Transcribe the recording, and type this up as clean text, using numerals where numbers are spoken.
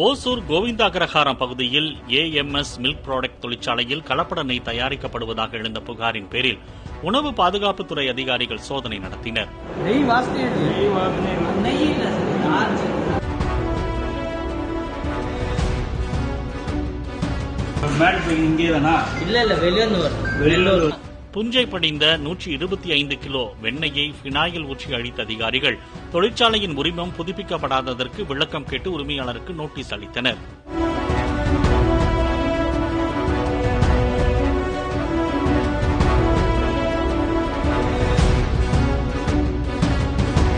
ஓசூர் கோவிந்தாகரஹாரம் பகுதியில் AMS milk product தொழிற்சாலையில் கலப்பட நெய் தயாரிக்கப்படுவதாக எழுந்த புகாரின் பேரில் உணவு பாதுகாப்புத்துறை அதிகாரிகள் சோதனை நடத்தினர். புஞ்சை படிந்த 125 கிலோ வெண்ணெயை பினாயில் ஊற்றி அழித்த அதிகாரிகள் தொழிற்சாலையின் உரிமம் புதுப்பிக்கப்படாததற்கு விளக்கம் கேட்டு உரிமையாளருக்கு நோட்டீஸ் அளித்தனர்.